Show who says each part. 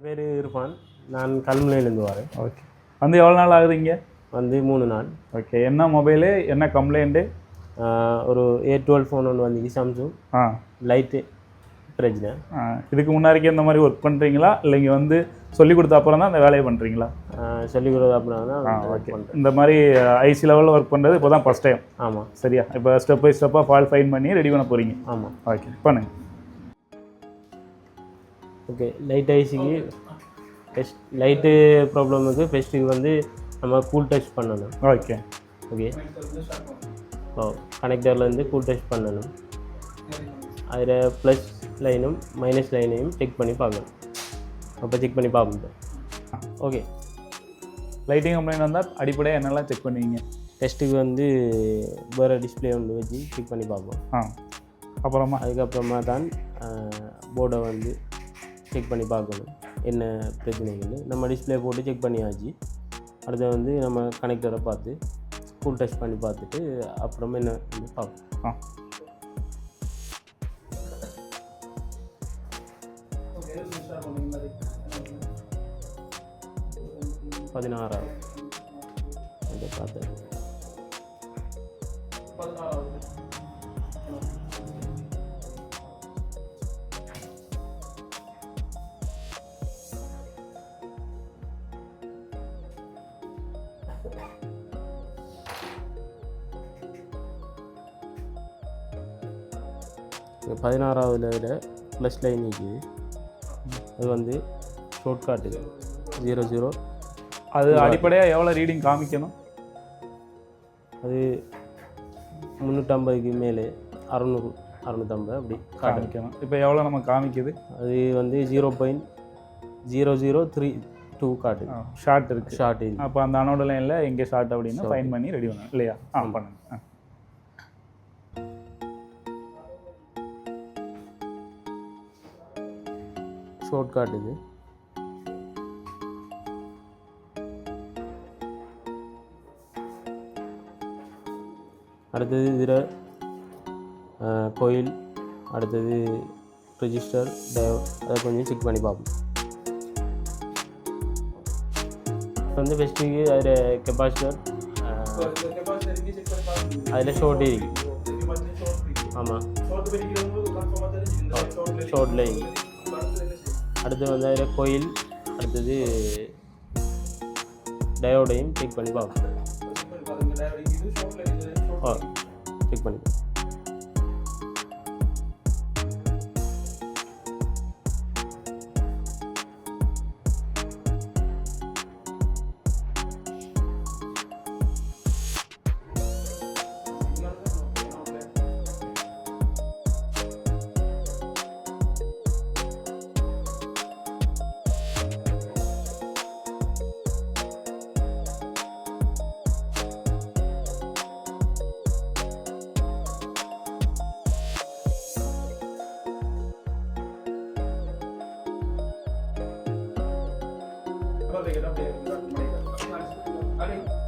Speaker 1: பேர் இர்ஃபான். நான் கல்முனையிலேருந்து வரேன்.
Speaker 2: ஓகே. வந்து எவ்வளோ நாள் ஆகுது இங்கே?
Speaker 1: வந்து 3 நாள்.
Speaker 2: ஓகே. என்ன மொபைலு, என்ன கம்ப்ளைண்ட்டு?
Speaker 1: ஒரு A12 ஃபோன் ஒன்று வந்து சாம்சங். லைட்டு பிரச்சனை.
Speaker 2: இதுக்கு முன்னாடிக்கு இந்த மாதிரி ஒர்க் பண்ணுறீங்களா, இல்லை இங்கே வந்து சொல்லிக் கொடுத்த அப்புறம் தான் அந்த வேலையை பண்ணுறீங்களா?
Speaker 1: சொல்லிக் கொடுத்த அப்புறம் தான்
Speaker 2: ஓகே. இந்த மாதிரி ஐசி லெவலில் ஒர்க் பண்ணுறது இப்போ தான் ஃபஸ்ட் டைம்?
Speaker 1: ஆமாம்.
Speaker 2: சரியா? இப்போ ஸ்டெப் பை ஸ்டெப்பாக ஃபால் ஃபைன் பண்ணி ரெடி பண்ண போகிறீங்க?
Speaker 1: ஆமாம்.
Speaker 2: ஓகே, பண்ணுங்க.
Speaker 1: ஓகே. லைட் ஐசிக்கு லைட்டு ப்ராப்ளமுக்கு ஃபஸ்ட்டுக்கு வந்து நம்ம கூல் டெஸ்ட் பண்ணணும்.
Speaker 2: ஓகே.
Speaker 1: ஓகே. கனெக்டர்லேருந்து கூல் டெஸ்ட் பண்ணணும். அதில் ப்ளஸ் லைனும் மைனஸ் லைனையும் செக் பண்ணி பார்க்கணும். அப்போ செக் பண்ணி பார்ப்போம். ஓகே.
Speaker 2: லைட்டிங் கம்ப்ளைண்ட் வந்தால் அடிப்படையாக என்னெல்லாம் செக் பண்ணுவீங்க?
Speaker 1: டெஸ்ட்டுக்கு வந்து வேறு டிஸ்பிளே ஒன்று வச்சு செக் பண்ணி பார்ப்போம்.
Speaker 2: அப்புறமா
Speaker 1: அதுக்கப்புறமா தான் போர்டை வந்து செக் பண்ணி பார்க்கணும் என்ன பிரச்சனைகள். நம்ம டிஸ்பிளே போட்டு செக் பண்ணியாச்சு. அடுத்து வந்து நம்ம கனெக்டரை பார்த்து கூல் டெஸ்ட் பண்ணி பார்த்துட்டு அப்புறமா என்ன பார்ப்போம். 16 அதை பார்த்து இப்போ 16ஆவதுல ப்ளஸ் லைன் இருக்குது. அது வந்து ஷார்ட் காட்டு 00.
Speaker 2: அது அடிப்படையாக எவ்வளோ ரீடிங் காமிக்கணும்? அது
Speaker 1: 350க்கு மேலே 600 650 அப்படி
Speaker 2: காமிக்கணும். இப்போ எவ்வளோ நம்ம காமிக்குது?
Speaker 1: அது வந்து 0.0032 காட்டு.
Speaker 2: ஷார்ட் இருக்குது.
Speaker 1: ஷார்ட் இருக்குது.
Speaker 2: அப்போ அந்த அனோட லைனில் எங்கே ஷார்ட் அப்படின்னு ஃபைன் பண்ணி ரெடி பண்ணணும் இல்லையா? பண்ணுங்க.
Speaker 1: ஷார்ட் காட்டுது. அடுத்தது இதில் கோயில், அடுத்தது ரெஜிஸ்டர், டயோட், அதை கொஞ்சம் செக் பண்ணி பார்ப்போம். இப்போ வந்து ஃபஸ்ட்டுக்கு அதில் கெப்பாசிட்டர் அதில் ஷார்ட் இருக்கு. ஆமாம், ஷார்ட் லைன். அடுத்து வந்து அதில் கோயில், அடுத்தது டயோடையும் செக் பண்ணி பார்ப்போம். செக் பண்ணி Vale.